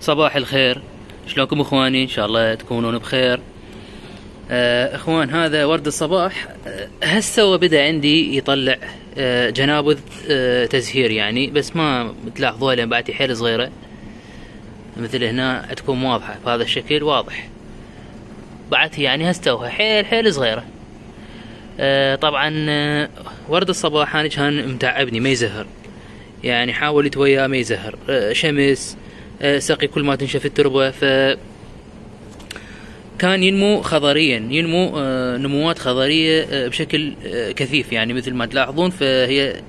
صباح الخير، شلونكم اخواني؟ ان شاء الله تكونون بخير. اخوان، هذا ورد الصباح هسه وبدا عندي يطلع جنابذ تزهير يعني، بس ما تلاحظوها لان بعد حيل صغيره، مثل هنا تكون واضحه بهذا الشكل واضح. بعد يعني هستوها حيل صغيره. طبعا ورد الصباح انا كان متعبني ما يزهر، يعني حاولت وياه ما يزهر، شمس سقي كل ما تنشف التربه، ف كان ينمو خضريا، ينمو نموات خضريه بشكل كثيف يعني مثل ما تلاحظون. فهي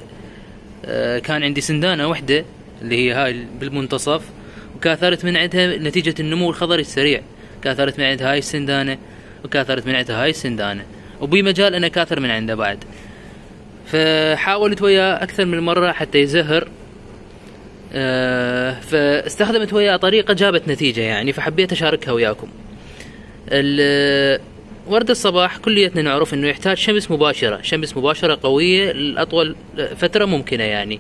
كان عندي سندانه وحده اللي هي هاي بالمنتصف، وكاثرت من عندها نتيجه النمو الخضري السريع، كاثرت من عندها هاي السندانه وكاثرت من عندها هاي السندانه، وبي مجال انا كاثر من عنده بعد. فحاولت وياه اكثر من مره حتى يزهر، فاستخدمت وياه طريقه جابت نتيجه يعني، فحبيت اشاركها وياكم. ورد الصباح كليتنا نعرف انه يحتاج شمس مباشره، شمس مباشره قويه لاطول فتره ممكنه يعني،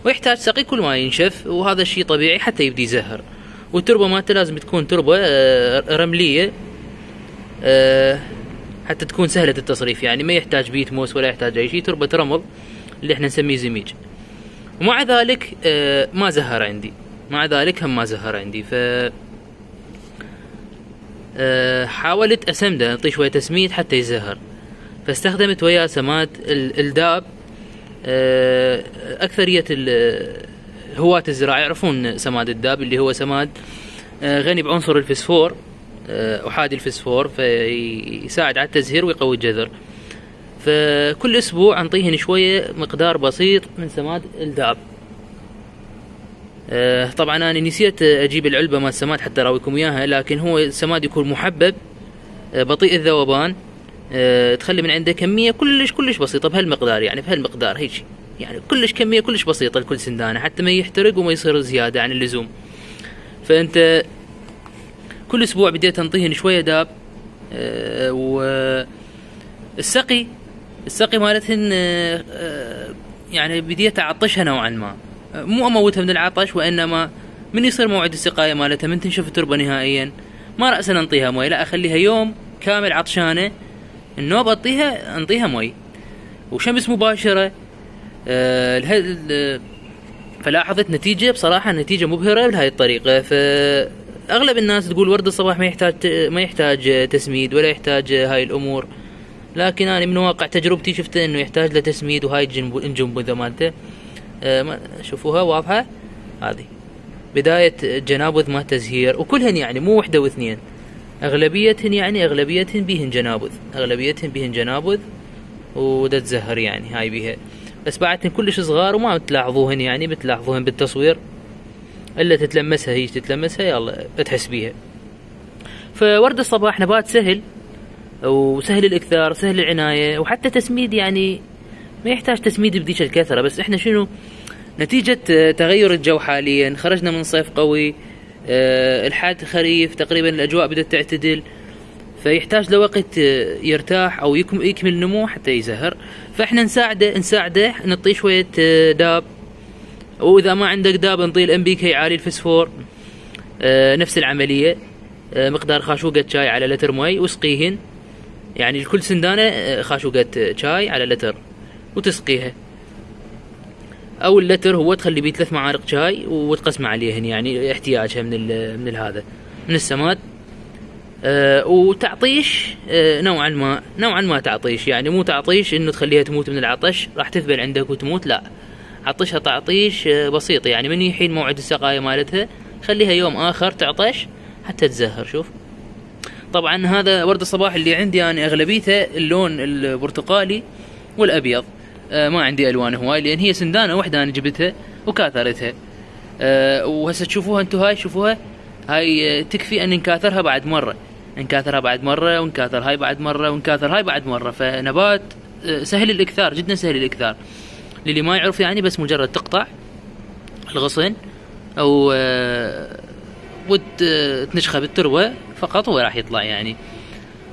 ويحتاج سقي كل ما ينشف، وهذا الشيء طبيعي حتى يبدي يزهر. والتربه مالته لازم تكون تربه رمليه حتى تكون سهله التصريف يعني، ما يحتاج بيت موس ولا يحتاج اي شيء، تربه رمل اللي احنا نسميه زميج. ومع ذلك ما زهر عندي، مع ذلك هم ما زهر عندي. ف حاولت اسمده، اعطيه شويه تسميد حتى يزهر، فاستخدمت وياه سماد الداب. اكثريه هواة الزراعه يعرفون سماد الداب، اللي هو سماد غني بعنصر الفسفور، احادي الفسفور، فيساعد على التزهير ويقوي الجذر. فكل اسبوع انطيهن شويه مقدار بسيط من سماد الداب. طبعا انا نسيت اجيب العلبه مال السماد حتى اراويكم اياها، لكن هو السماد يكون محبب بطيء الذوبان، تخلي من عنده كميه كلش بسيطه بهالمقدار يعني، بهالمقدار هيك يعني، كلش كميه كلش بسيطه لكل سندانه حتى ما يحترق وما يصير زياده عن اللزوم. فانت كل اسبوع بديت انطيهن شويه داب. والسقي مالتهن يعني بديت اعطشها نوعا ما، مو اموتها من العطش، وانما من يصير موعد السقايه مالتها، من تنشف التربه نهائيا، ما راسا انطيها مي، لا اخليها يوم كامل عطشانه، النوب انطيها مي وشمس مباشره. فلاحظت نتيجه بصراحه، نتيجه مبهره بهاي الطريقه. فاغلب الناس تقول ورد الصباح ما يحتاج تسميد ولا يحتاج هاي الامور، لكن انا من واقع تجربتي شفت انه يحتاج له تسميد، وهاي الجنبذه مالته شوفوها واضحه، هذه بدايه جنابذ ما تزهير، وكلهن يعني مو وحده واثنين، اغلبيتهن بيهن جنابذ ودا تزهر يعني، هاي بيها. بس بعدهن كلش صغار وما بتلاحظوهن يعني، بتلاحظوهن بالتصوير الا تتلمسها، هي تتلمسها يلا تحس بيها. فورد الصباح نبات سهل وسهل الاكثار، سهل العنايه، وحتى تسميد يعني ما يحتاج تسميد بديش الكثره. بس احنا شنو نتيجه تغير الجو حاليا، خرجنا من صيف قوي، الحاد خريف، تقريبا الاجواء بدات تعتدل، فيحتاج لوقت يرتاح او يكمل نمو حتى يزهر. فاحنا نساعده نعطيه شويه داب، واذا ما عندك داب نعطيه الام بي كي عالي الفسفور، نفس العمليه، مقدار خاشوقه شاي على لتر مي، واسقيهن يعني لكل سندانه خاشوقه شاي على لتر وتسقيها، او اللتر هو تخلي بيه 3 معالق شاي وتقسمه عليهن يعني احتياجها من هذا من السماد. وتعطيش نوعا ما تعطيش يعني، مو تعطيش انه تخليها تموت من العطش راح تذبل عندك وتموت، لا، عطشها تعطيش بسيط يعني، من يحين موعد السقايه مالتها خليها يوم اخر تعطش حتى تزهر. شوف طبعا هذا ورد الصباح اللي عندي انا اغلبيته اللون البرتقالي والابيض، ما عندي الوان هواي، لان هي سندانه واحده انا جبتها وكاثرتها. وهسه تشوفوها انتم، هاي شوفوها، هاي تكفي ان نكاثرها بعد مره، ونكاثر هاي بعد مره، ونكاثر هاي بعد مره. فنبات سهل الاكثار، جدا سهل الاكثار. للي ما يعرف يعني، بس مجرد تقطع الغصن او وتنشخه بالتربه فقط هو راح يطلع يعني.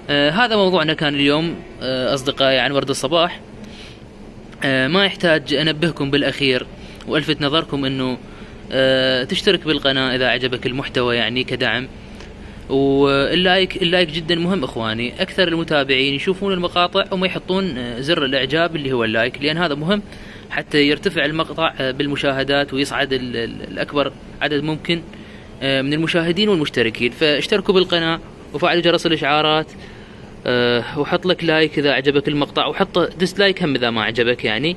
هذا موضوعنا كان اليوم اصدقائي عن ورد الصباح. ما يحتاج انبهكم بالاخير والفت نظركم انه تشترك بالقناة إذا عجبك المحتوى يعني كدعم. واللايك جدا مهم اخواني، اكثر المتابعين يشوفون المقاطع وما يحطون زر الاعجاب اللي هو اللايك، لان هذا مهم حتى يرتفع المقطع بالمشاهدات ويصعد الاكبر عدد ممكن من المشاهدين والمشتركين. فاشتركوا بالقناة وفعلوا جرس الاشعارات، وحط لك لايك اذا عجبك المقطع، وحط ديسلايك هم اذا ما عجبك يعني.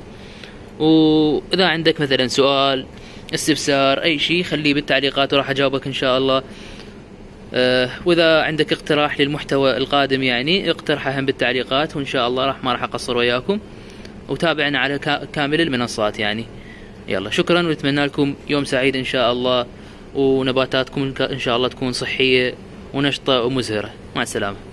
واذا عندك مثلا سؤال، استفسار، اي شيء خليه بالتعليقات وراح اجاوبك ان شاء الله. واذا عندك اقتراح للمحتوى القادم يعني اقترحه هم بالتعليقات، وان شاء الله ما راح اقصر وياكم. وتابعنا على كامل المنصات يعني. يلا شكرا، ونتمنى لكم يوم سعيد ان شاء الله، ونباتاتكم ان شاء الله تكون صحية ونشطة ومزهرة. مع السلامة.